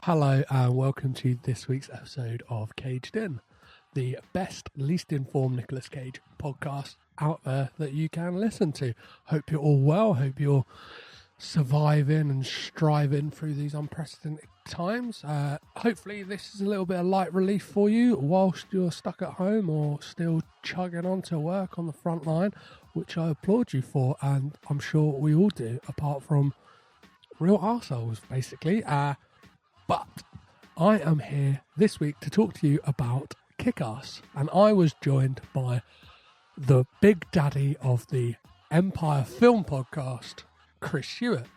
Hello and welcome to this week's episode of Caged In, the best, least informed Nicolas Cage podcast out there that you can listen to. Hope you're all well, hope you're surviving and striving through these unprecedented times. Hopefully this is a little bit of light relief for you whilst you're stuck at home or still chugging on to work on the front line, which I applaud you for, and I'm sure we all do, apart from real arseholes, basically. But I am here this week to talk to you about Kick-Ass, and I was joined by the big daddy of the Empire Film Podcast, Chris Hewitt.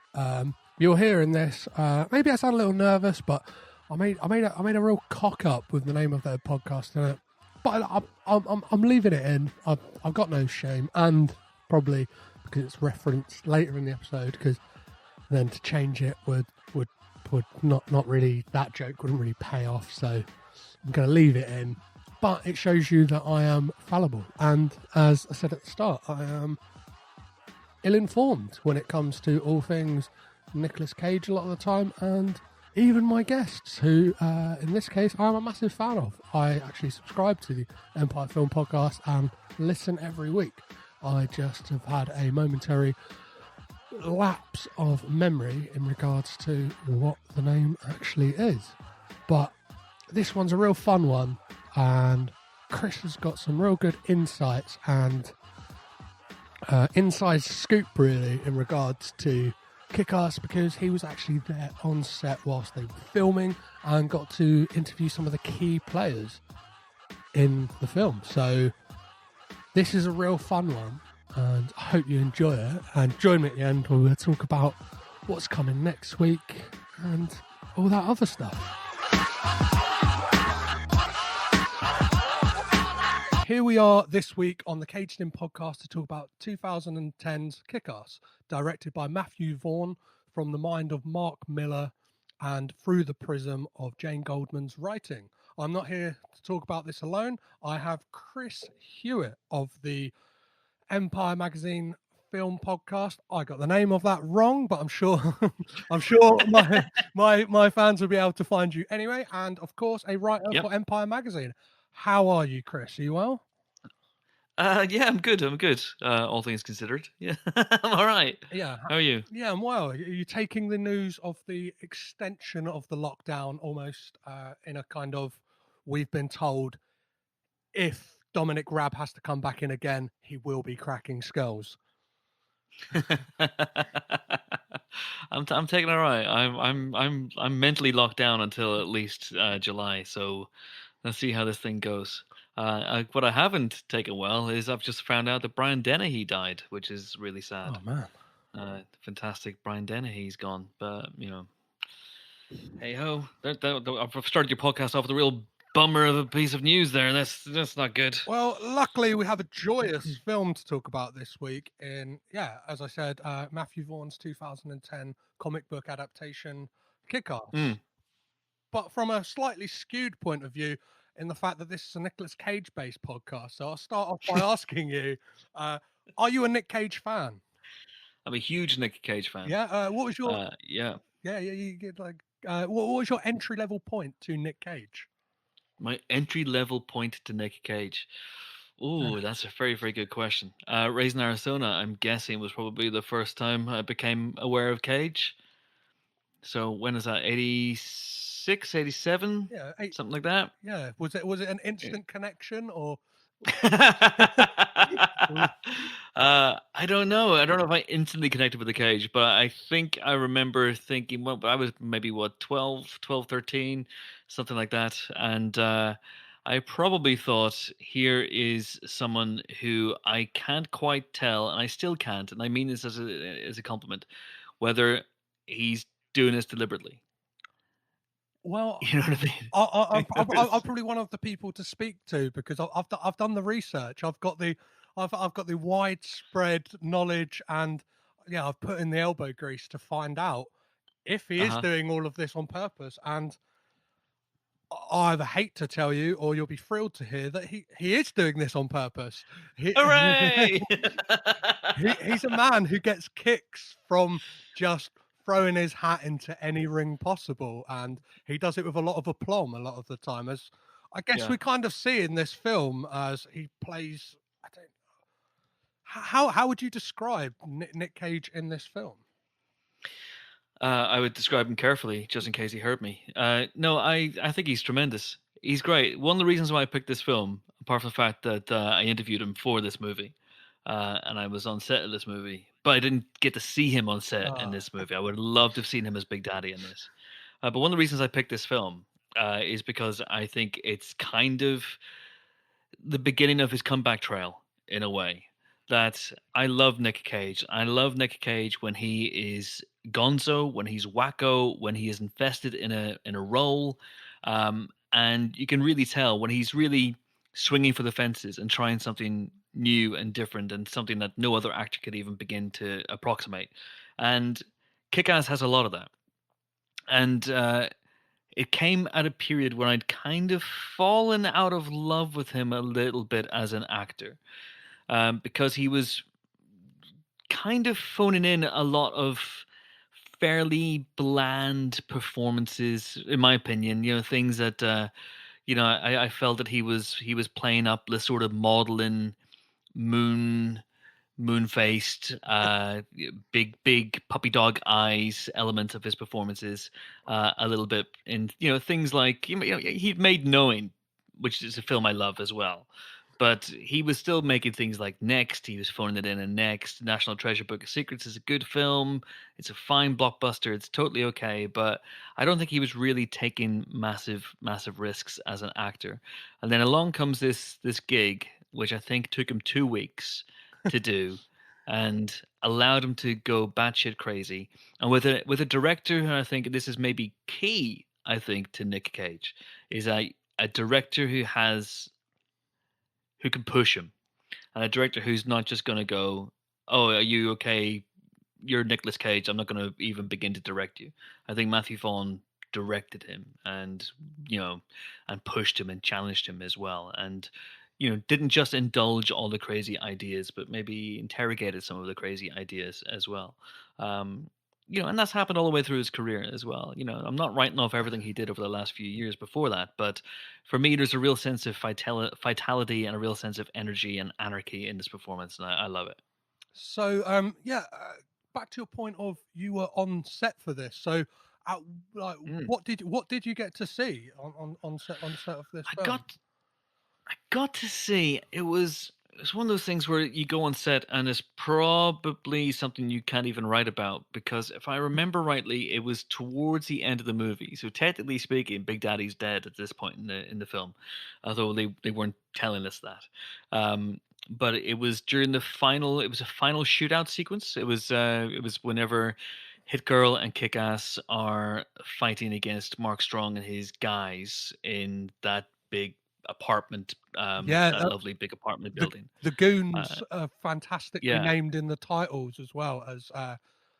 You're hearing this. Maybe I sound a little nervous, but I made a real cock up with the name of their podcast in it. But I'm leaving it in. I've got no shame, and probably because it's referenced later in the episode, because then to change it would not really, that joke wouldn't really pay off, so I'm going to leave it in. But it shows you that I am fallible, and as I said at the start, I am ill-informed when it comes to all things Nicolas Cage a lot of the time, and even my guests, who in this case I'm a massive fan of. I actually subscribe to the Empire Film Podcast and listen every week. I just have had a momentary lapse of memory in regards to what the name actually is, but this one's a real fun one, and Chris has got some real good insights and inside scoop really in regards to Kick-Ass, because he was actually there on set whilst they were filming and got to interview some of the key players in the film. So this is a real fun one, and I hope you enjoy it. And join me at the end where we'll talk about what's coming next week and all that other stuff. Here we are this week on the Caged In podcast to talk about 2010's Kick-Ass, directed by Matthew Vaughn from the mind of Mark Miller and through the prism of Jane Goldman's writing. I'm not here to talk about this alone. I have Chris Hewitt of the Empire Magazine Film Podcast. I got the name of that wrong, but I'm sure my fans will be able to find you anyway. And of course, a writer for Empire Magazine. How are you, Chris? Are you well? Yeah, I'm good. All things considered. Yeah, I'm all right. Yeah. How are you? Yeah, I'm well. Are you taking the news of the extension of the lockdown almost in a kind of, we've been told if Dominic Raab has to come back in again, he will be cracking skulls? I'm taking it all right. I'm mentally locked down until at least July. So let's see how this thing goes. What I haven't taken well is I've just found out that Brian Dennehy died, which is really sad. Oh man, fantastic Brian Dennehy's gone. But hey ho, I've started your podcast off with a real bummer of a piece of news there, and that's not good. Well, luckily we have a joyous film to talk about this week in, as I said, Matthew Vaughn's 2010 comic book adaptation, Kick-Ass. But from a slightly skewed point of view, in the fact that this is a Nicolas Cage-based podcast. So I'll start off by asking you, are you a Nick Cage fan? I'm a huge Nick Cage fan. Yeah. What was your... Yeah. You get like... what was your entry-level point to Nick Cage? My entry-level point to Nick Cage. Ooh, that's a very, very good question. Raising Arizona, I'm guessing, was probably the first time I became aware of Cage. So when is that? 86, 87? Yeah, something like that. Yeah. Was it an instant connection or? I don't know. I don't know if I instantly connected with the Cage, but I think I remember thinking, well, I was maybe 12, 13, something like that. And I probably thought, here is someone who I can't quite tell, and I still can't, and I mean this as a compliment, whether he's doing this deliberately. Well, you know what I mean? I'm probably one of the people to speak to, because I've done the research. I've got the widespread knowledge, and I've put in the elbow grease to find out if he is doing all of this on purpose. And I either hate to tell you, or you'll be thrilled to hear that he is doing this on purpose. Hooray! He's a man who gets kicks from just throwing his hat into any ring possible, and he does it with a lot of aplomb a lot of the time. As I guess Yeah. we kind of see in this film, as he plays. I don't. How would you describe Nick Cage in this film? I would describe him carefully, just in case he heard me. No, I think he's tremendous. He's great. One of the reasons why I picked this film, apart from the fact that I interviewed him for this movie, and I was on set of this movie, but I didn't get to see him on set in Uh, this movie. I would have loved to have seen him as Big Daddy in this. But one of the reasons I picked this film is because I think it's kind of the beginning of his comeback trail in a way. That I love Nick Cage. I love Nick Cage when he is gonzo, when he's wacko, when he is invested in a role, and you can really tell when he's really swinging for the fences and trying something new and different and something that no other actor could even begin to approximate. And Kick-Ass has a lot of that. And it came at a period when I'd kind of fallen out of love with him a little bit as an actor, because he was kind of phoning in a lot of fairly bland performances, in my opinion. You know, things that I felt that he was playing up the sort of modeling moon moon-faced, big puppy dog eyes element of his performances, a little bit in things like he'd made Knowing, which is a film I love as well. But he was still making things like Next. He was phoning it in, and Next, National Treasure Book of Secrets is a good film. It's a fine blockbuster. It's totally okay, but I don't think he was really taking massive risks as an actor. And then along comes this gig, which I think took him 2 weeks to do, and allowed him to go batshit crazy. And with a director who I think this is maybe key, I think, to Nick Cage, is a director who can push him, and a director who's not just going to go, "Oh, are you okay? You're Nicolas Cage. I'm not going to even begin to direct you." I think Matthew Vaughn directed him, and and pushed him and challenged him as well, and didn't just indulge all the crazy ideas, but maybe interrogated some of the crazy ideas as well. Um, and that's happened all the way through his career as well. I'm not writing off everything he did over the last few years before that, but for me, there's a real sense of vitality and a real sense of energy and anarchy in this performance, and I love it. So, yeah, back to your point of you were on set for this. So, uh, like, Mm. what did you get to see on set of this I film? got to see it's one of those things where you go on set and it's probably something you can't even write about, because if I remember rightly, it was towards the end of the movie. So technically speaking, Big Daddy's dead at this point in the film, although they weren't telling us that. But it was during the final. It was a final shootout sequence. It was whenever Hit Girl and Kick Ass are fighting against Mark Strong and his guys in that big apartment, Yeah, that lovely big apartment building. the Uh, goons are fantastically yeah, named in the titles as well as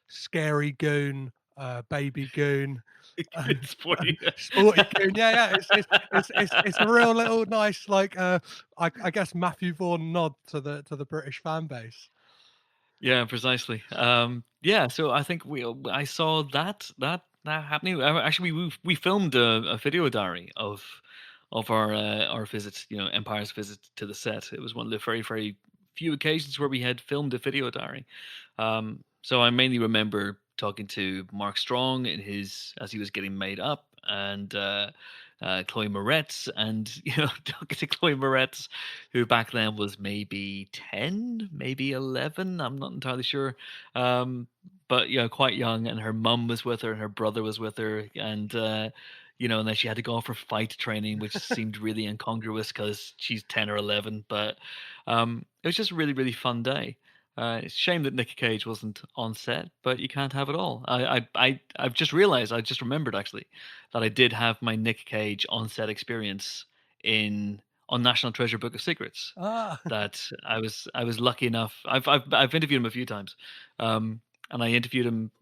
Scary Goon, Baby Goon, and, it's funny. Sporty Goon. Yeah, yeah, it's a real little nice like I guess Matthew Vaughn nod to the British fan base. Yeah, precisely. Yeah, so I think I saw that happening. Actually, we filmed a video diary of our visits, Empire's visit to the set. It was one of the very few occasions where we had filmed a video diary. So I mainly remember talking to Mark Strong as he was getting made up, and Chloe Moretz, and talking to Chloe Moretz, who back then was maybe 10, maybe 11. I'm not entirely sure, but quite young. And her mum was with her, and her brother was with her, and and then she had to go off for fight training, which seemed really incongruous because she's 10 or 11. But it was just a really fun day. It's a shame that Nick Cage wasn't on set, but you can't have it all. I've just realized, I just remembered actually, that I did have my Nick Cage on set experience on National Treasure Book of Secrets. Ah, That I was lucky enough. I've interviewed him a few times, and I interviewed him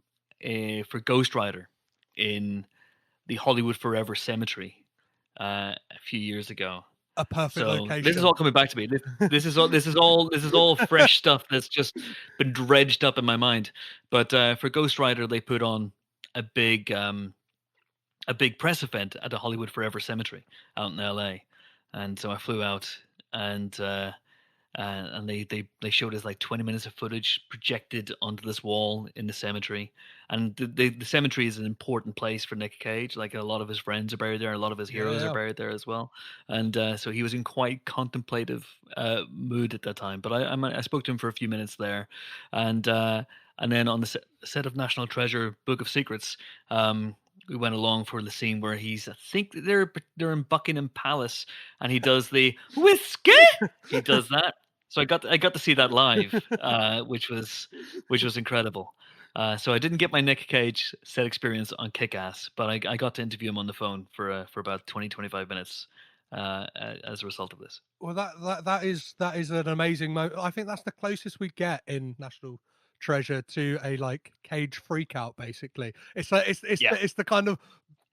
for Ghost Rider in the Hollywood Forever Cemetery a few years ago. a perfect So this is location. all coming back to me. This is all fresh stuff that's just been dredged up in my mind. But for Ghost Rider, they put on a big a big press event at the Hollywood Forever Cemetery out in LA, and so I flew out and. And they showed us like 20 minutes of footage projected onto this wall in the cemetery. And the cemetery is an important place for Nick Cage. Like a lot of his friends are buried there, a lot of his heroes are Yeah. buried there as well. And so he was in quite contemplative mood at that time. But I spoke to him for a few minutes there, and then on the set of National Treasure: Book of Secrets. We went along for the scene where I think they're in Buckingham Palace, and he does the whiskey. He does that. So I got to see that live, which was incredible. So I didn't get my Nick Cage set experience on Kick-Ass, but I got to interview him on the phone for about 25 minutes as a result of this. Well, that is an amazing moment. I think that's the closest we get in National Treasure to a like Cage freakout. Basically, it's like Yeah. it's the kind of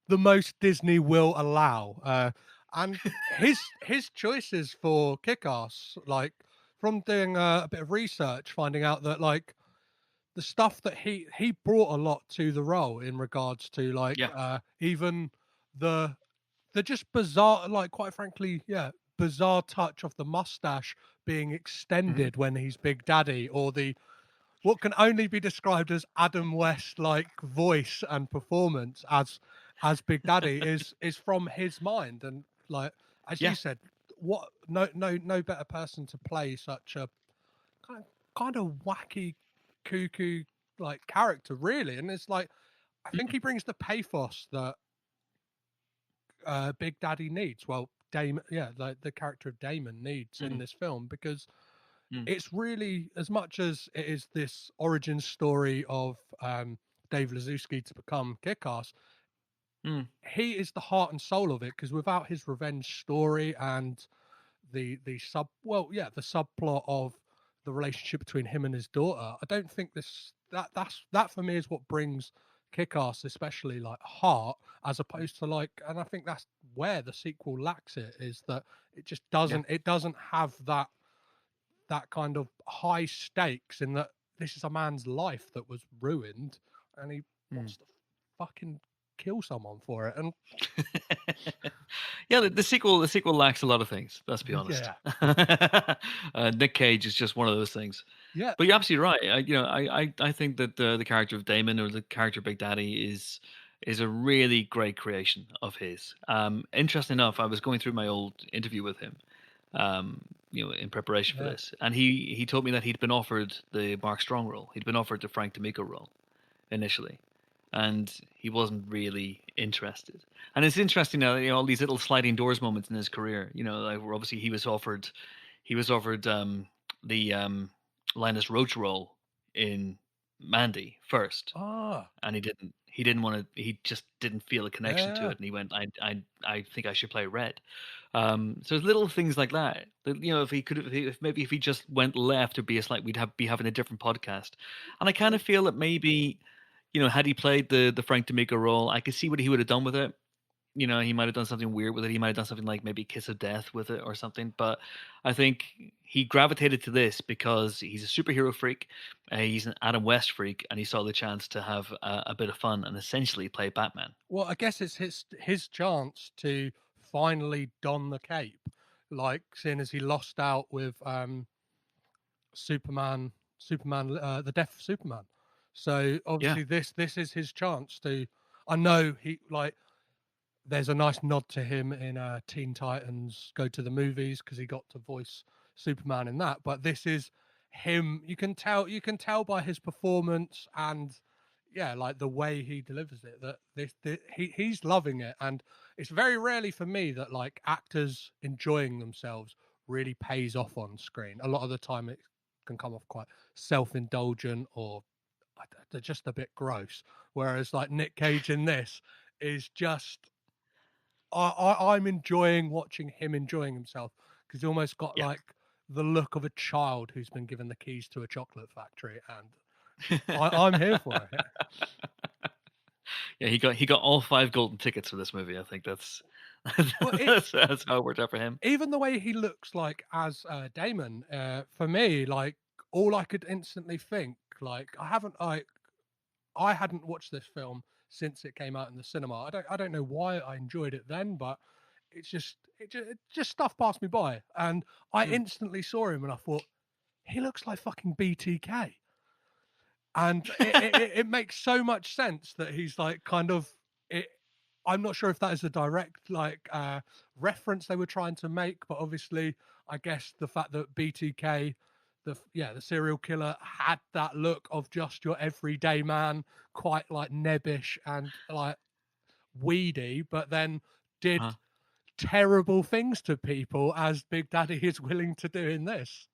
the most Disney will allow. And his choices for Kick-Ass, like from doing a bit of research, finding out that like the stuff that he brought a lot to the role in regards to like Yeah. even the just bizarre, like quite frankly, yeah, bizarre touch of the mustache being Hmm. extended when he's Big Daddy, or the what can only be described as Adam West like voice and performance as Big Daddy is from his mind. And like as you Yeah. said, what no better person to play such a kind of wacky cuckoo like character, really. And it's like I think Mm, he brings the pathos that Big Daddy needs. Well, Damon, yeah, like the character of Damon needs in mm, this film, because mm, it's really, as much as it is this origin story of Dave Lazuski to become Kick-Ass, mm, he is the heart and soul of it. Because without his revenge story and the subplot of the relationship between him and his daughter, I don't think that for me is what brings Kick-Ass especially like heart, as opposed to like, and I think that's where the sequel lacks it, is that it just yeah. doesn't have that kind of high stakes, in that this is a man's life that was ruined and he Mm. wants to fucking kill someone for it. And Yeah, the sequel lacks a lot of things. Let's be honest. yeah, Nick Cage is just one of those things. yeah. But you're absolutely right. I think that the character of Damon, or the character of Big Daddy, is a really great creation of his. Interesting enough, I was going through my old interview with him, in preparation for Yeah. this, and he told me that he'd been offered the Mark Strong role. He'd been offered the Frank D'Amico role initially, and he wasn't really interested. And it's interesting now, all these little sliding doors moments in his career. Like where obviously he was offered the Linus Roach role in Mandy first, Ah, and he didn't want to. He just didn't feel a connection to yeah. it, and he went, I think I should play Red. So it's little things like that. If he could, if he just went left, it'd be be having a different podcast. And I kind Well, of feel that maybe, had he played the Frank D'Amico role, I could see what he would have done with it. He might have done something weird with it. He might have done something like maybe Kiss of Death with it or something. But I think he gravitated to this because he's a superhero freak. He's an Adam West freak, and he saw the chance to have a bit of fun and essentially play Batman. well, I guess it's his chance to finally don the cape, like seeing as he lost out with Superman, the death of Superman. So Yeah, obviously this is his chance to. I know he like. There's a nice nod to him in Teen Titans Go to the Movies, because he got to voice Superman in that. But this is him. You can tell by his performance and yeah, like the way he delivers it, that he's loving it. And it's very rarely for me that like actors enjoying themselves really pays off on screen. A lot of the time it can come off quite self-indulgent, or they're just a bit gross. Whereas like Nick Cage in this is just I'm enjoying watching him enjoying himself, because he almost got yeah. like the look of a child who's been given the keys to a chocolate factory, and I'm here for it. Yeah, he got all 5 golden tickets for this movie. I think that's Well, that's how it worked out for him. even the way he looks like as Damon, for me, like all I could instantly think, like I hadn't watched this film since it came out in the cinema. I don't know why I enjoyed it then, but it just stuff passed me by, and I Hmm. instantly saw him and I thought he looks like fucking BTK, and it makes so much sense that he's like kind of it. I'm not sure if that is a direct reference they were trying to make, but obviously, I guess the fact that BTK, the serial killer, had that look of just your everyday man, quite like nebbish and like weedy, but then did Uh, terrible things to people as Big Daddy is willing to do in this.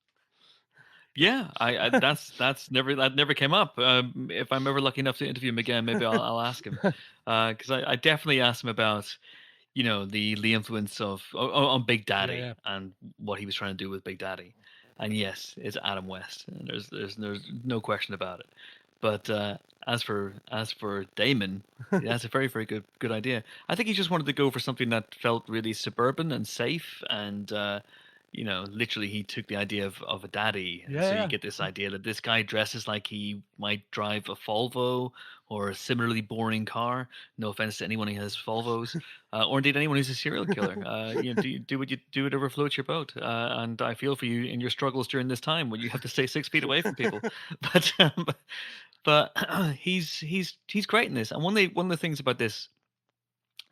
yeah, I that never came up. If I'm ever lucky enough to interview him again, maybe I'll ask him, because I definitely asked him about the influence of on Big Yeah, Daddy yeah. and what he was trying to do with Big Daddy. And yes, it's Adam West, and there's no question about it. But as for Damon, yeah, that's a very very good idea. I think he just wanted to go for something that felt really suburban and safe, and literally he took the idea of a daddy. So you Yeah, get this idea that this guy dresses like he might drive a Volvo or a similarly boring car. No offense to anyone who has Volvos, or indeed anyone who's a serial killer. Do what you do, whatever floats your boat. And I feel for you in your struggles during this time when you have to stay 6 feet away from people. But he's great in this. And one of the things about this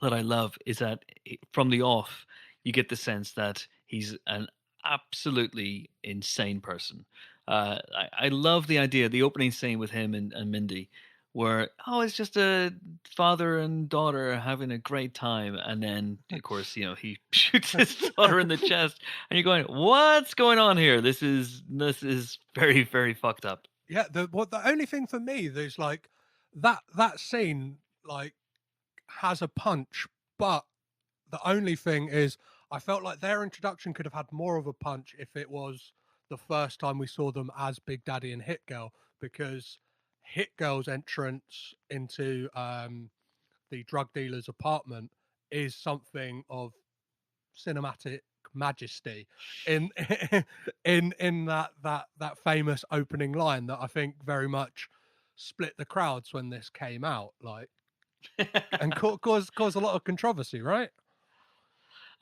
that I love is that from the off, you get the sense that he's an absolutely insane person. I love the idea, the opening scene with him and Mindy, where it's just a father and daughter having a great time, and then of course he shoots his daughter in the chest, and you're going, what's going on here? This is very very fucked up. yeah. The only thing for me there's like that scene like has a punch, but the only thing is I felt like their introduction could have had more of a punch if it was the first time we saw them as Big Daddy and Hit Girl, because Hit Girl's entrance into the drug dealer's apartment is something of cinematic majesty in in that famous opening line that I think very much split the crowds when this came out, like, and caused a lot of controversy, right?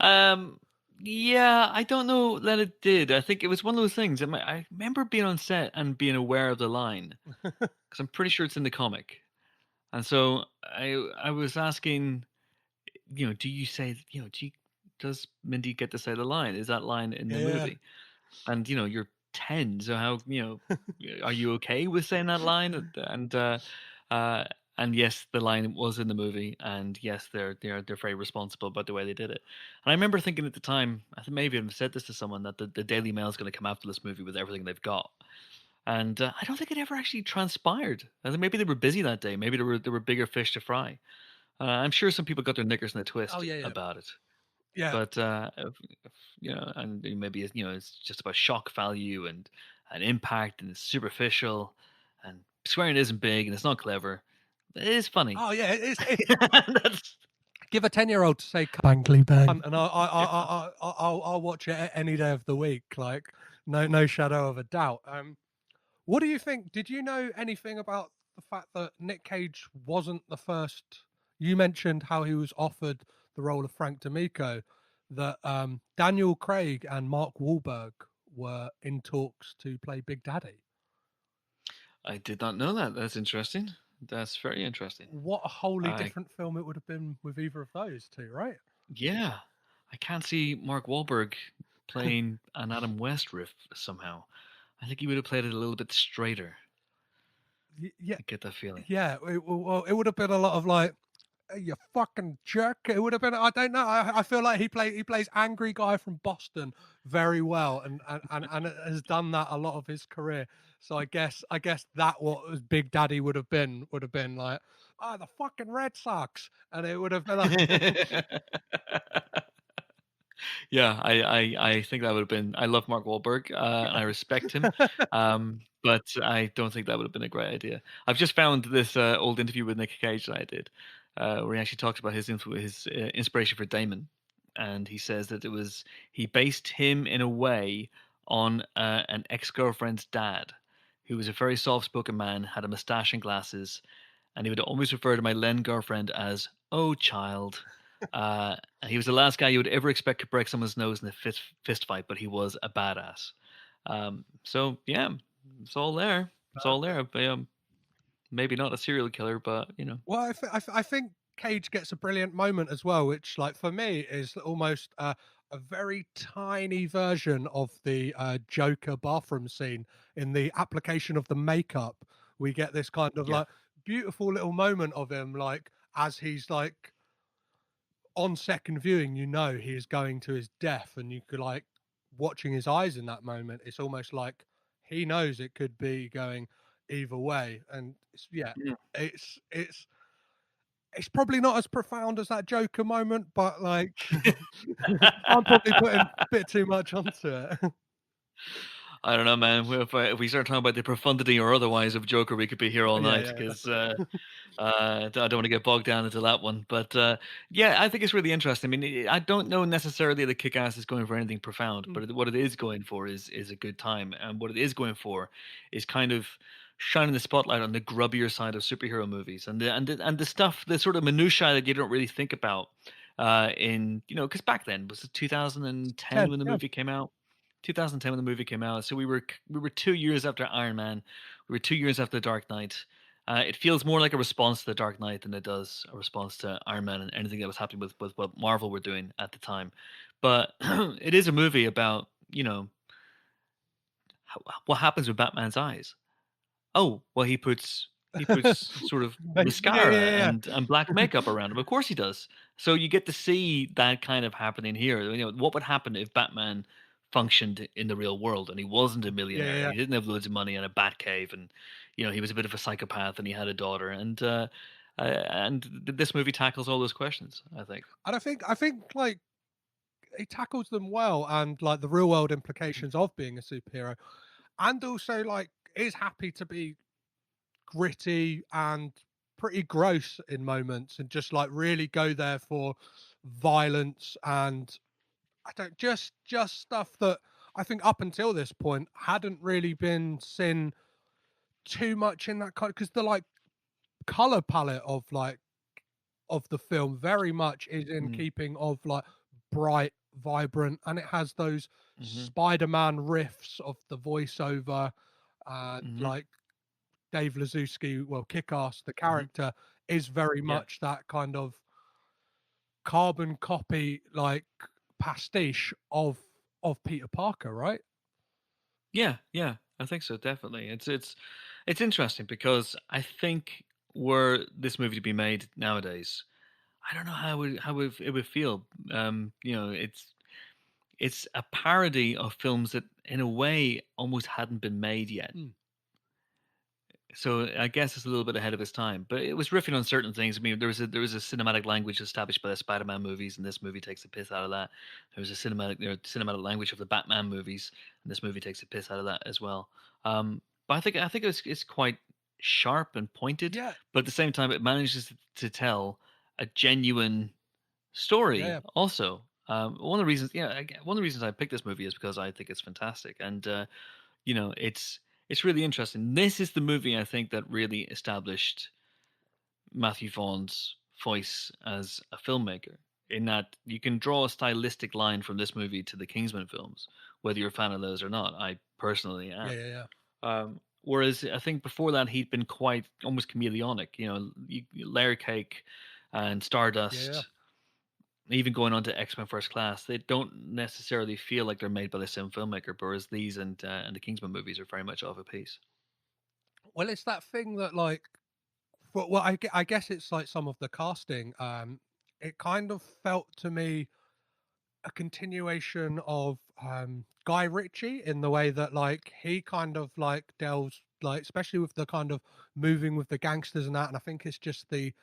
Um, yeah, I don't know that it did. I think it was one of those things. I remember being on set and being aware of the line because I'm pretty sure it's in the comic. And so I was asking, do you say, does Mindy get to say the line? Is that line in the Yeah. movie? And you're 10, so how, are you okay with saying that line? Uh, and yes, the line was in the movie, and yes, they're very responsible about the way they did it. And I remember thinking at the time, I think maybe I've said this to someone, that the Daily Mail is going to come after this movie with everything they've got. And I don't think it ever actually transpired. I think maybe they were busy that day. Maybe there were bigger fish to fry. I'm sure some people got their knickers in a Oh twist yeah, yeah, about it. yeah. But and maybe it's just about shock value and impact, and it's superficial, and swearing isn't big and it's not clever. It is funny. Oh yeah. It's That's give a 10-year-old to say bangly bang, and yeah. I'll watch it any day of the week. Like no shadow of a doubt. What do you think? Did you know anything about the fact that Nick Cage wasn't the first? You mentioned how he was offered the role of Frank D'Amico, that Daniel Craig and Mark Wahlberg were in talks to play Big Daddy. I did not know that. That's interesting. That's very interesting. What a wholly I different film it would have been with either of those two, right? Yeah, I can't see Mark Wahlberg playing an Adam West riff somehow. I think he would have played it a little bit straighter. Yeah, I get that feeling. yeah. Well, it would have been a lot of like, "Hey, you fucking jerk." It would have been. I don't know. I feel like he plays angry guy from Boston very well, and has done that a lot of his career. So I guess that what was Big Daddy would have been like, the fucking Red Sox, and it would have been like, Yeah, I think that would have been. I love Mark Wahlberg, and I respect him, but I don't think that would have been a great idea. I've just found this old interview with Nick Cage that I did, where he actually talks about his inspiration for Damon, and he says that he based him in a way on an ex-girlfriend's dad, who was a very soft-spoken man, had a mustache and glasses, and he would always refer to my then girlfriend as "Oh, child." And he was the last guy you would ever expect to break someone's nose in a fist fight, but he was a badass. So yeah, it's all there. It's all there. But, maybe not a serial killer, but Well, I think Cage gets a brilliant moment as well, which, like, for me, is almost a very tiny version of the Joker bathroom scene. In the application of the makeup, we get this kind of yeah, like beautiful little moment of him, like as he's like on second viewing, he is going to his death, and you could like watching his eyes in that moment. It's almost like he knows it could be going either way, and yeah, yeah. it's it's probably not as profound as that Joker moment, but, like, I'm probably putting a bit too much onto it. I don't know, man. If we start talking about the profundity or otherwise of Joker, we could be here all Yeah, night yeah, because definitely. I don't want to get bogged down into that one. But yeah, I think it's really interesting. I mean, I don't know necessarily that Kick-Ass is going for anything profound, Mm, but what it is going for is a good time, and what it is going for is kind of shining the spotlight on the grubbier side of superhero movies and the stuff, the sort of minutiae that you don't really think about. In because back then was it 2010 10, when the yeah. movie came out. 2010 when the movie came out. So we were 2 years after Iron Man. We were 2 years after The Dark Knight. It feels more like a response to The Dark Knight than it does a response to Iron Man and anything that was happening with what Marvel were doing at the time. But it is a movie about what happens with Batman's eyes. Oh, well, he puts sort of Yeah, yeah, mascara yeah. and black makeup around him. Of course he does. So you get to see that kind of happening here. What would happen if Batman functioned in the real world and he wasn't a Yeah, yeah, millionaire and yeah. he didn't have loads of money and a bat cave and he was a bit of a psychopath and he had a daughter and this movie tackles all those questions, I think. And I think, like, he tackles them well, and, like, the real world implications of being a superhero, and also, like, is happy to be gritty and pretty gross in moments, and just, like, really go there for violence, and I don't just stuff that I think up until this point hadn't really been seen too much in that kind, because the, like, color palette of, like, of the film very much is in Mm, keeping of, like, bright, vibrant, and it has those hmm Spider-Man riffs of the voiceover, hmm like Dave Lazuski, well, Kick-Ass, the hmm character, is very Yeah. much that kind of carbon copy, like, pastiche of Peter Parker, right? Yeah, yeah, I think so, definitely. It's interesting because I think were this movie to be made nowadays, I don't know how it would feel. It's a parody of films that, in a way, almost hadn't been made yet. Mm. So I guess it's a little bit ahead of its time, but it was riffing on certain things. I mean, there was a cinematic language established by the Spider-Man movies, and this movie takes the piss out of that. There was a cinematic language of the Batman movies, and this movie takes the piss out of that as well. But I think it's quite sharp and pointed, Yeah, but at the same time, it manages to tell a genuine yeah, story. yeah. Also, one of the reasons I picked this movie is because I think it's fantastic, and it's really interesting. This is the movie I think that really established Matthew Vaughn's voice as a filmmaker. In that you can draw a stylistic line from this movie to the Kingsman films, whether you're a fan of those or not. I personally Yeah, am. yeah, yeah. Whereas I think before that he'd been quite almost chameleonic. Layer Cake and Yeah, yeah. Stardust, even going on to X-Men First Class, they don't necessarily feel like they're made by the same filmmaker. Whereas these and the Kingsman movies are very much off a piece. Well, it's that thing that, like, well, I guess it's like some of the casting, it kind of felt to me a continuation of, Guy Ritchie, in the way that, like, he kind of, like, delves, like, especially with the kind of moving with the gangsters and that, and I think it's just the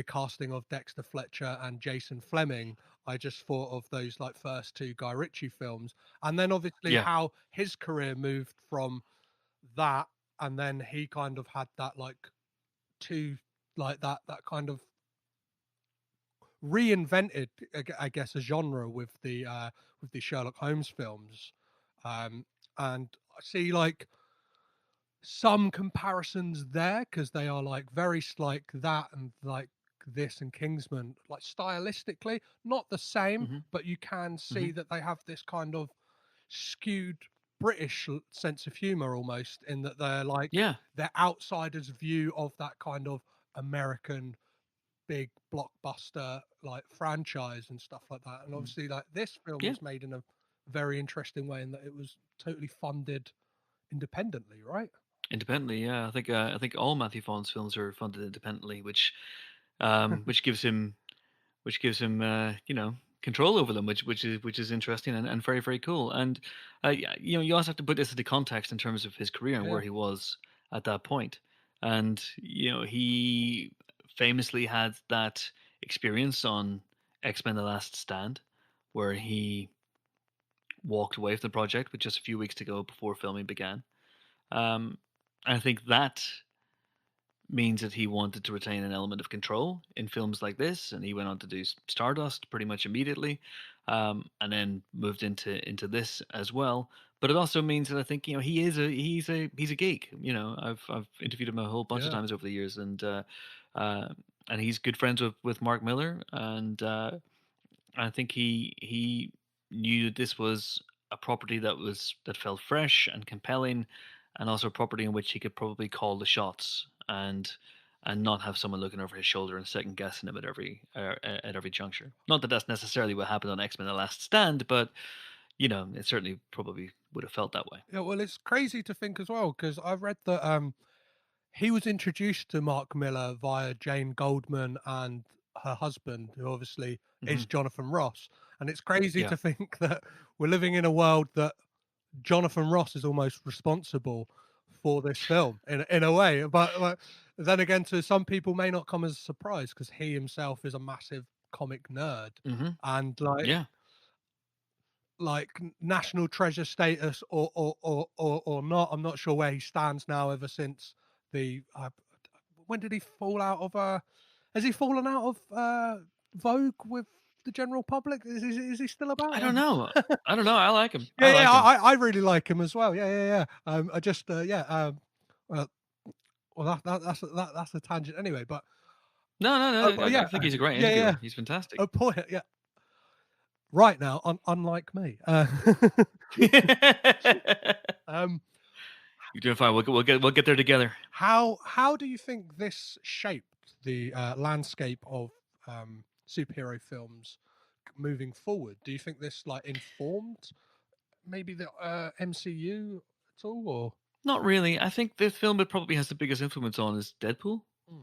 casting of Dexter Fletcher and Jason Fleming. I just thought of those, like, first 2 Guy Ritchie films, and then obviously Yeah. how his career moved from that, and then he kind of had that, like, 2, like, that kind of reinvented, I guess, a genre with the Sherlock Holmes films, and I see, like, some comparisons there because they are like like that and like this and Kingsman, like stylistically, not the same, Hmm. but you can see Hmm. that they have this kind of skewed British sense of humor almost, in that they're like Yeah. their outsiders' view of that kind of American big blockbuster like franchise and stuff like that. And Mm. obviously, like this film Yeah. was made in a very interesting way in that it was totally funded independently, right? Independently, yeah. I think all Matthew Vaughn's films are funded independently, which gives him you know, control over them, which is interesting and very very cool. And you know, you also have to put this into context in terms of his career and Yeah, where he was at that point. And you know, he famously had that experience on X-Men: The Last Stand, where he walked away from the project with just a few weeks to go before filming began. I think that means that he wanted to retain an element of control in films like this, and he went on to do Stardust pretty much immediately, and then moved into this as well. But it also means that I think, you know, he's a geek. You know, I've interviewed him a whole bunch of yeah, times over the years, uh, and he's good friends with Mark Miller, and I think he knew that this was a property that felt fresh and compelling, and also a property in which he could probably call the shots and not have someone looking over his shoulder and second guessing him at every juncture. Not that that's necessarily what happened on X-Men: The Last Stand, but you know, it certainly probably would have felt that way. yeah. Well, it's crazy to think as well because I've read that he was introduced to Mark Miller via Jane Goldman and her husband, who obviously Hmm. is Jonathan Ross. And it's crazy Yeah. to think that we're living in a world that Jonathan Ross is almost responsible for this film in a way. But like, then again, to some people, may not come as a surprise because he himself is a massive comic nerd, Hmm. and Yeah. national treasure status or not. I'm not sure where he stands now. Ever since the when did he fall out of? Has he fallen out of Vogue with the general public? Is he still I about? don't know. I don't know. I like him. I Yeah, yeah, like him. I really like him as well. Yeah, yeah, yeah. I just yeah. Well, that's a tangent anyway. But No, no, no. I yeah, think he's a great yeah, yeah. interviewer. He's fantastic. A point. Yeah. Right now, unlike me. Um, You're doing fine. We'll get there together. how do you think this shaped the landscape of superhero films moving forward? Do you think this like informed maybe the MCU at all? Or Not really. I think the film it probably has the biggest influence on is Deadpool. mm,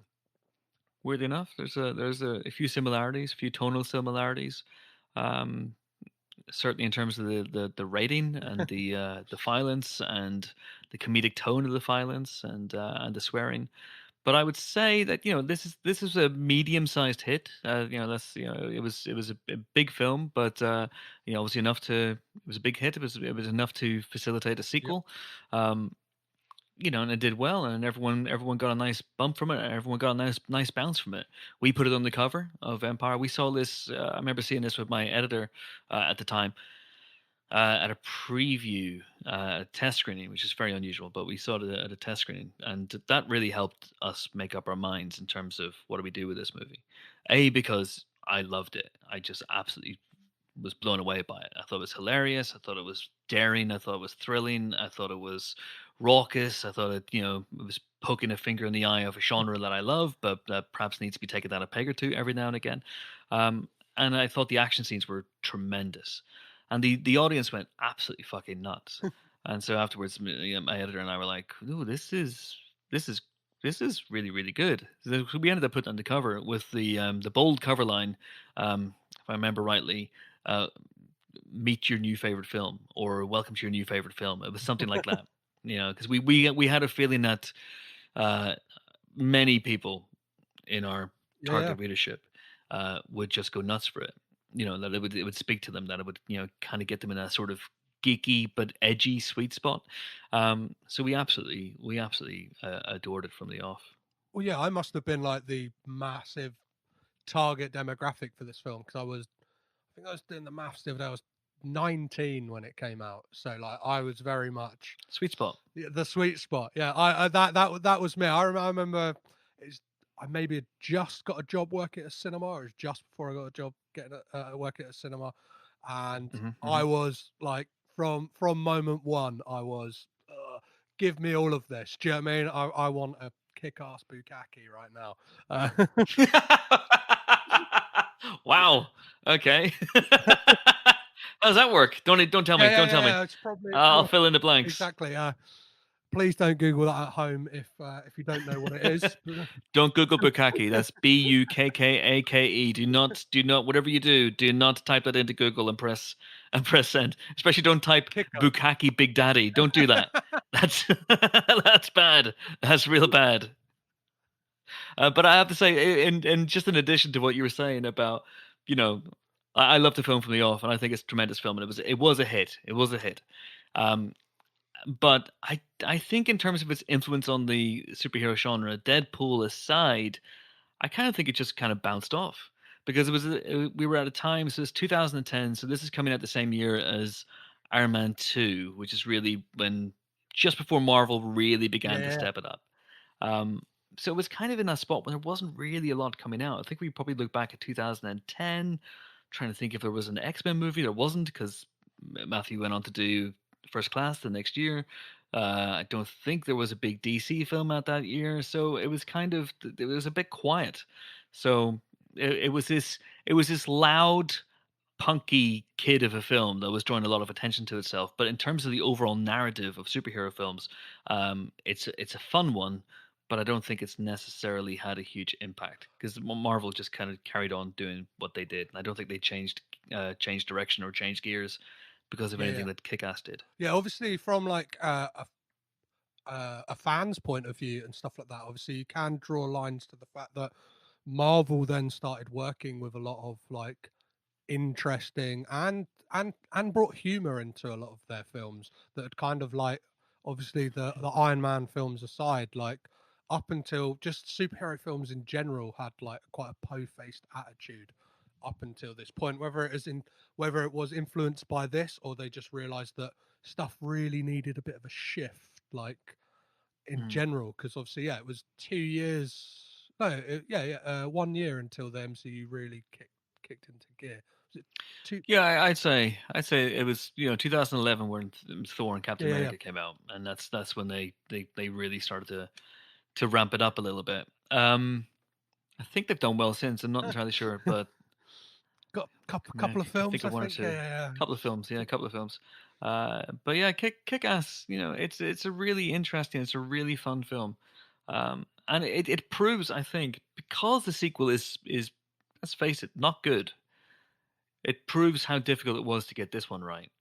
Weirdly enough, there's a few similarities, a few tonal similarities. Um, Certainly in terms of the writing and the violence and the comedic tone of the violence and the swearing. But I would say that, you know, this is a medium-sized hit. You know, that's, you know, it was a big film, but you know, obviously enough to it was a big hit. It was enough to facilitate a yeah, sequel. Um, you know, and it did well, and everyone got a nice bump from it, and everyone got a nice bounce from it. We put it on the cover of Empire. We saw this. I remember seeing this with my editor at the time at a preview test screening, which is very unusual, but we saw it at a test screening, and that really helped us make up our minds in terms of what do we do with this movie. A, because I loved it. I just absolutely was blown away by it. I thought it was hilarious. I thought it was daring. I thought it was thrilling. I thought it was raucous. I thought it, you know, it was poking a finger in the eye of a genre that I love, but that perhaps needs to be taken down a peg or two every now and again. And I thought the action scenes were tremendous, and the audience went absolutely fucking nuts. And so afterwards, my editor and I were like, "Ooh, this is this is really really good." So we ended up putting on the cover with the bold cover line, if I remember rightly, uh, meet your new favorite film or welcome to your new favorite film. It was something like that, you know, because we had a feeling that uh, many people in our yeah, yeah. target readership would just go nuts for it. You know, that it would speak to them, that it would, you know, kind of get them in a sort of geeky but edgy sweet spot. So we absolutely adored it from the off. Well, yeah, I must have been like the massive target demographic for this film because I think I was doing the maths the other day. I was 19 when it came out, so like I was very much Sweet spot. the sweet spot. Yeah, that was me. I remember it's I maybe had just got a job working at a cinema. It was just before I got a job getting working at a cinema, and I was like from moment one, I was give me all of this. Do you know what I mean? I want a kick-ass bukkake right now. Wow. Okay. How does that work? Don't tell me. Don't tell me. It's probably I'll fill in the blanks. exactly. Please don't Google that at home if you don't know what it is. Don't Google bukkake. That's bukkake. Do not whatever you do not type that into Google and press send. Especially don't type bukkake Big Daddy. Don't do that. That's that's bad. That's real bad. But I have to say, and just in addition to what you were saying about, you know, I love the film from the off, and I think it's a tremendous film, and it was a hit. It was a hit. Um, but I think in terms of its influence on the superhero genre, Deadpool aside, I kind of think it just kind of bounced off because we were at a time. So it's 2010. So this is coming out the same year as Iron Man 2, which is really when just before Marvel really began to step it up. So it was kind of in that spot when there wasn't really a lot coming out. I think we probably look back at 2010, trying to think if there was an X-Men movie. There wasn't because Matthew went on to do First Class the next year. I don't think there was a big DC film out that year, so it was a bit quiet. So it was this loud, punky kid of a film that was drawing a lot of attention to itself. But in terms of the overall narrative of superhero films, it's a fun one, but I don't think it's necessarily had a huge impact because Marvel just kind of carried on doing what they did. And I don't think they changed direction or changed gears because of anything that Kick-Ass did. Yeah, obviously from like a fan's point of view and stuff like that, obviously you can draw lines to the fact that Marvel then started working with a lot of like interesting and brought humor into a lot of their films that had kind of like obviously the Iron Man films aside, like up until just superhero films in general had like quite a po-faced attitude up until this point, whether it was influenced by this or they just realized that stuff really needed a bit of a shift like in general, because obviously it was 2 years, no, 1 year until the MCU really kicked into gear. Yeah, I'd say it was 2011 when Thor and Captain America came out, and that's when they really started to ramp it up a little bit. I think they've done well since. I'm not entirely sure, but got couple of films. I think one or two. Couple of films, a couple of films. But yeah, Kick-Ass. It's a really interesting, it's a really fun film, and it proves, I think, because the sequel is let's face it, not good. It proves how difficult it was to get this one right,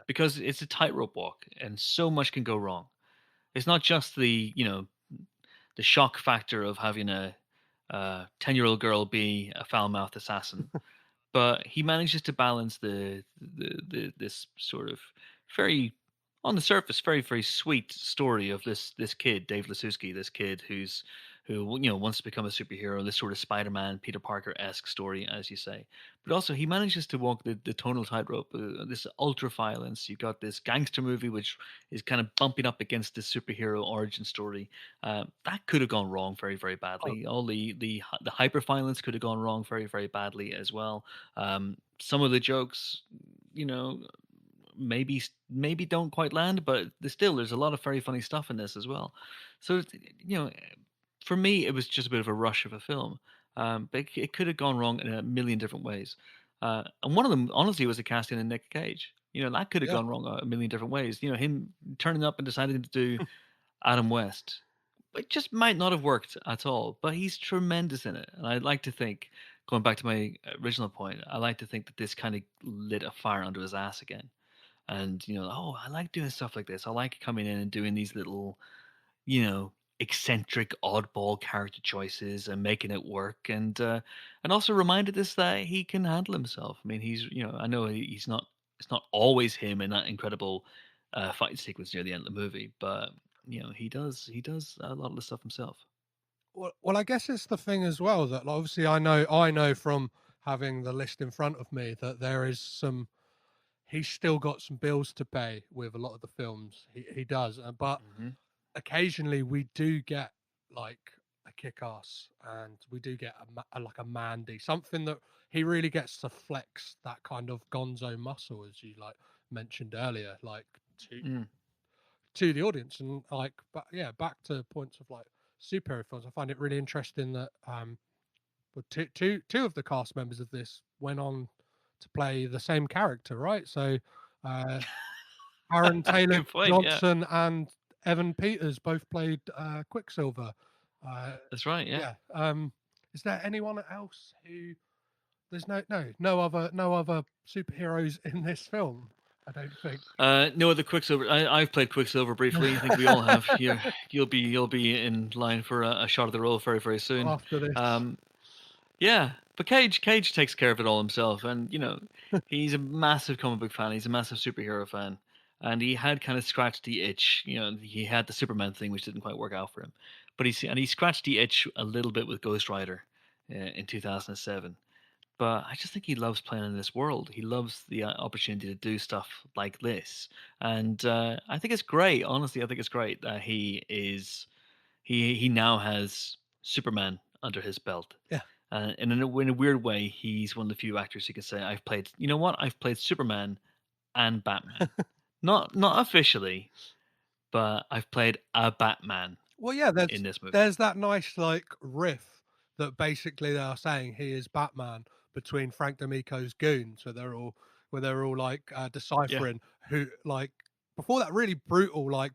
because it's a tightrope walk, and so much can go wrong. It's not just the shock factor of having a 10-year-old girl be a foul-mouthed assassin. But he manages to balance this sort of very, on the surface, very, very sweet story of this kid, Dave Lasuski, this kid who wants to become a superhero, this sort of Spider-Man, Peter Parker-esque story, as you say. But also he manages to walk the tonal tightrope, this ultra-violence. You've got this gangster movie, which is kind of bumping up against this superhero origin story. That could have gone wrong very, very badly. All the hyper-violence could have gone wrong very, very badly as well. Some of the jokes, maybe don't quite land, but there's a lot of very funny stuff in this as well. So, for me, it was just a bit of a rush of a film. But it could have gone wrong in a million different ways. And one of them, honestly, was the casting of Nick Cage. That could have gone wrong a million different ways. Him turning up and deciding to do Adam West. It just might not have worked at all. But he's tremendous in it. And I'd like to think, going back to my original point, I like to think that this kind of lit a fire under his ass again. And, I like doing stuff like this. I like coming in and doing these little, eccentric, oddball character choices and making it work, and also reminded us that he can handle himself. I mean, he's I know he's not. It's not always him in that incredible fight sequence near the end of the movie, but he does a lot of the stuff himself. Well, I guess it's the thing as well that obviously I know from having the list in front of me that there is some he's still got some bills to pay with a lot of the films he does. But Hmm. occasionally we do get like a Kick-Ass, and we do get like a Mandy, something that he really gets to flex that kind of gonzo muscle, as you like mentioned earlier, like to Mm. to the audience. And like, but yeah, back to points of like superhero films, I find it really interesting that but two of the cast members of this went on to play the same character, right? So uh Aaron Taylor Good point. Yeah, Johnson and Evan Peters both played Quicksilver. that's right. Yeah. Yeah. Is there anyone else who? There's no other superheroes in this film. I don't think. No other Quicksilver. I've played Quicksilver briefly. I think we all have. You'll be in line for a shot of the role very very soon. After this, Um, yeah, but Cage takes care of it all himself, and he's a massive comic book fan. He's a massive superhero fan, and he had kind of scratched the itch. He had the Superman thing, which didn't quite work out for him, but he scratched the itch a little bit with Ghost Rider in 2007. But I just think he loves playing in this world. He loves the opportunity to do stuff like this, and I think it's great. Honestly, I think it's great that he now has Superman under his belt. yeah. And in a weird way, he's one of the few actors who can say, "I've played. You know what? I've played Superman and Batman. Not officially, but I've played a Batman Well, yeah. in this movie." There's that nice like riff that basically they are saying he is Batman between Frank D'Amico's goons, where they're all like Yeah. deciphering who like before that really brutal like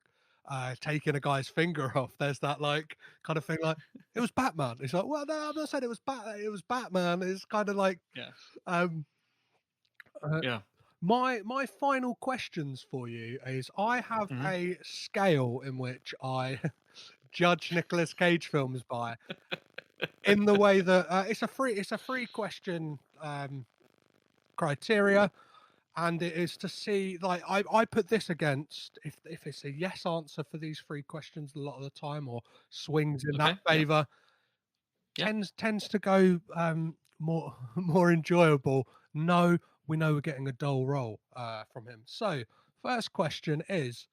taking a guy's finger off. There's that like kind of thing like it was Batman. It's like, well, no, I'm not saying it was Batman. It's kind of like Yeah. um uh, Yeah. my final questions for you is I have Hmm. a scale in which I judge Nicolas Cage films by, in the way that it's a free question criteria, and it is to see like I put this against if it's a yes answer for these three questions a lot of the time, or swings in that Okay. Yeah. favor, Yeah. tends to go more more enjoyable. No, we know we're getting a dull role from him. So first question is,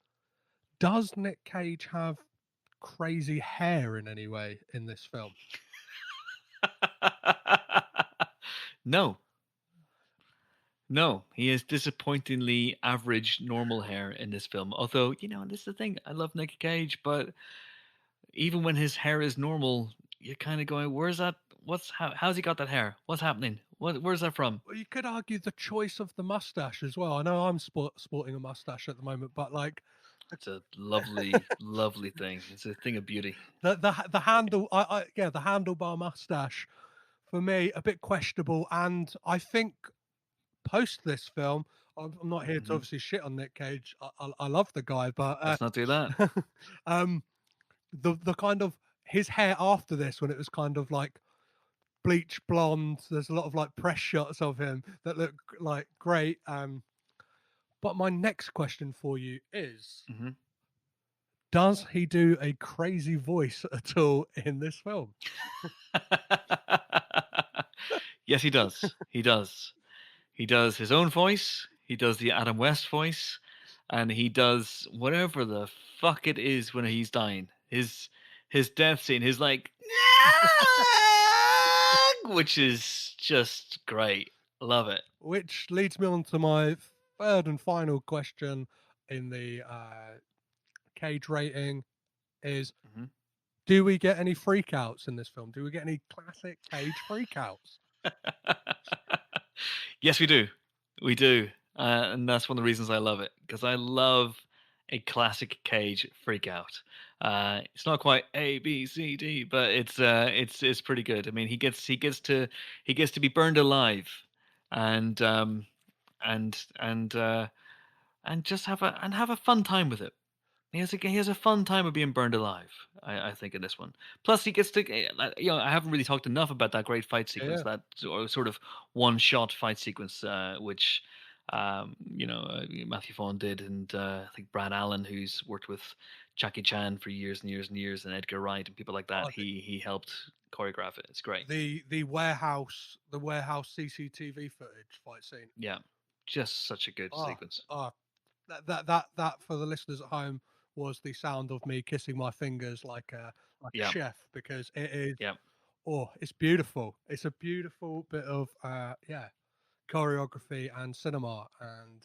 does Nick Cage have crazy hair in any way in this film? No. No, he has disappointingly average normal hair in this film. Although, and this is the thing, I love Nick Cage, but even when his hair is normal, you're kind of going, "Where's that? How's he got that hair? What's happening? Where's that from?" Well, you could argue the choice of the mustache as well. I know I'm sporting a mustache at the moment, but like It's a lovely, lovely thing. It's a thing of beauty. the handle, yeah, the handlebar mustache for me a bit questionable. And I think post this film, I'm not here to Hmm. obviously shit on Nick Cage. I love the guy, but Let's not do that. um, the kind of his hair after this, when it was kind of like bleach blonde. There's a lot of like press shots of him that look like great. But my next question for you is, Hmm. does he do a crazy voice at all in this film? Yes, he does. He does. He does his own voice. He does the Adam West voice, and he does whatever the fuck it is when he's dying. His death scene, his like, which is just great. Love it. Which leads me on to my third and final question in the Cage rating is, Mhm. do we get any freakouts in this film? Do we get any classic Cage freakouts? Yes, we do. We do. And that's one of the reasons I love it, because I love a classic Cage freak out. It's not quite A B C D, but it's pretty good. I mean, he gets to be burned alive, and and and uh, and just have a fun time with it. He has a fun time of being burned alive. I think in this one. Plus, he gets to I haven't really talked enough about that great fight sequence, Yeah. that sort of one shot fight sequence, which Matthew Vaughn did, and I think Brad Allen, who's worked with Jackie Chan for years and years and years, and Edgar Wright and people like that, Oh, he helped choreograph it. It's great. the warehouse CCTV footage fight scene. Yeah, just such a good sequence. That for the listeners at home was the sound of me kissing my fingers like a Yeah, chef, because it is. yeah, Oh, it's beautiful. It's a beautiful bit of choreography and cinema, and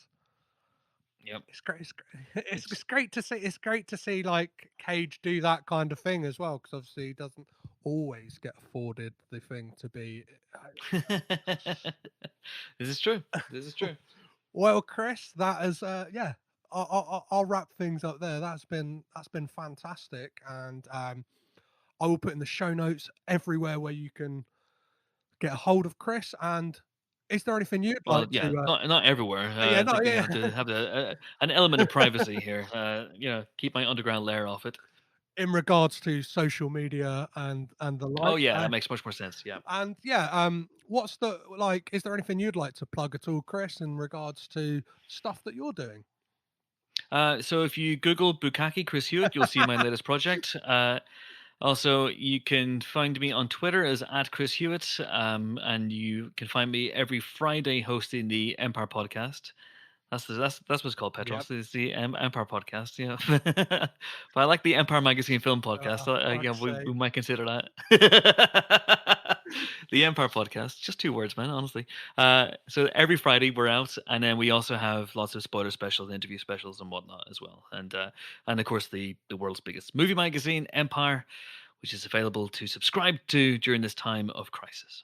yeah. it's great. It's great to see. It's great to see like Cage do that kind of thing as well, because obviously he doesn't always get afforded the thing to be. This is true. This is true. Well, Chris, that is I'll wrap things up there. That's been fantastic, and I will put in the show notes everywhere where you can get a hold of Chris. And is there anything you'd Well, like yeah, to? not everywhere. Yeah, I no, think I yeah. have to have an element of privacy here. Keep my underground lair off it. In regards to social media and the Oh like. yeah, that makes much more sense. Yeah. And what's the like? Is there anything you'd like to plug at all, Chris, in regards to stuff that you're doing? So if you Google Bukkake Chris Hewitt, you'll see my latest project. Also, you can find me on Twitter as @ChrisHewitt, and you can find me every Friday hosting the Empire podcast. That's what it's called, Petros. Yep. It's the Empire podcast. Yeah, but I like the Empire Magazine Film podcast. So yeah, we might consider that. The Empire podcast, just 2 words, man. Honestly. So every Friday we're out, and then we also have lots of spoiler specials, interview specials, and whatnot as well. And of course the world's biggest movie magazine, Empire, which is available to subscribe to during this time of crisis.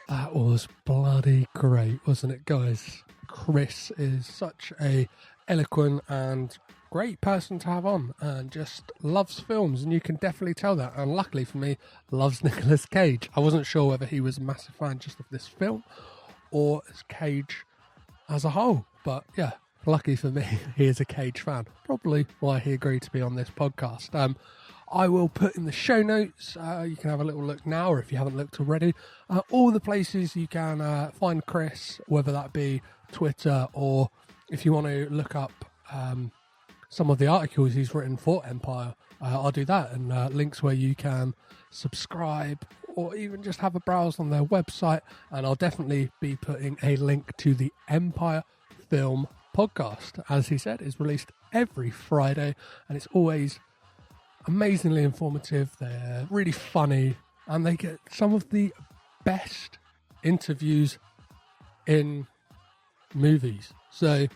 That was bloody great, wasn't it, guys? Chris is such a eloquent and great person to have on, and just loves films, and you can definitely tell that. And luckily for me, loves Nicolas Cage. I wasn't sure whether he was a massive fan just of this film or as Cage as a whole, but yeah, lucky for me, he is a Cage fan. Probably why he agreed to be on this podcast. I will put in the show notes. You can have a little look now, or if you haven't looked already, all the places you can find Chris, whether that be Twitter, or if you want to look up some of the articles he's written for Empire, I'll do that, and links where you can subscribe or even just have a browse on their website. And I'll definitely be putting a link to the Empire Film podcast. As he said, is released every Friday, and it's always amazingly informative. They're really funny, and they get some of the best interviews in movies. So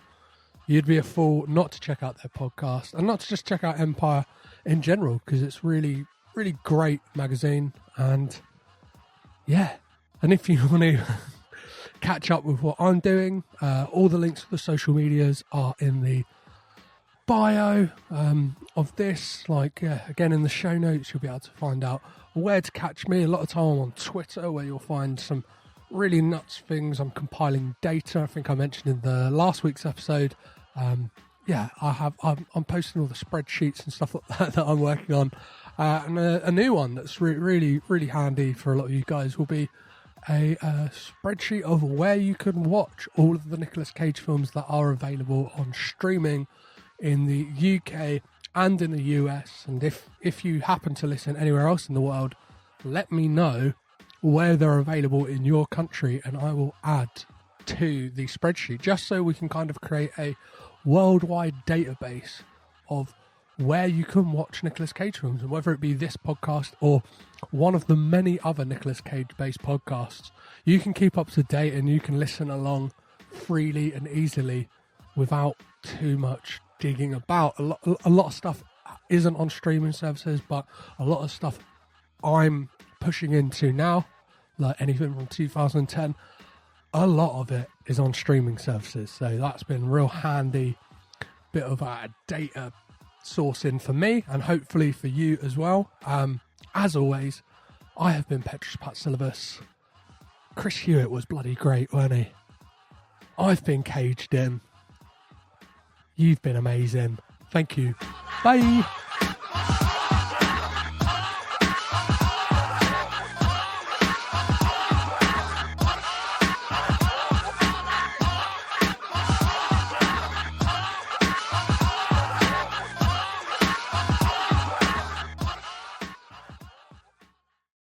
you'd be a fool not to check out their podcast, and not to just check out Empire in general, because it's really, really great magazine. And yeah, and if you want to catch up with what I'm doing, all the links to the social medias are in the bio of this. Again, in the show notes, you'll be able to find out where to catch me. A lot of time I'm on Twitter, where you'll find some really nuts things. I'm compiling data. I think I mentioned in the last week's episode. I'm posting all the spreadsheets and stuff like that I'm working on. And a new one that's really, really handy for a lot of you guys will be a spreadsheet of where you can watch all of the Nicolas Cage films that are available on streaming in the UK and in the US. And if you happen to listen anywhere else in the world, let me know where they're available in your country, and I will add to the spreadsheet, just so we can kind of create a worldwide database of where you can watch Nicolas Cage films, and whether it be this podcast or one of the many other Nicolas Cage based podcasts, you can keep up to date and you can listen along freely and easily without too much digging about. A lot of stuff isn't on streaming services, but a lot of stuff I'm pushing into now, like anything from 2010, a lot of it is on streaming services. So that's been real handy bit of a data sourcing for me, and hopefully for you as well. As always, I have been Petrus Patsilivus. Chris Hewitt was bloody great, weren't he? I've been Caged In. You've been amazing. Thank you. Bye.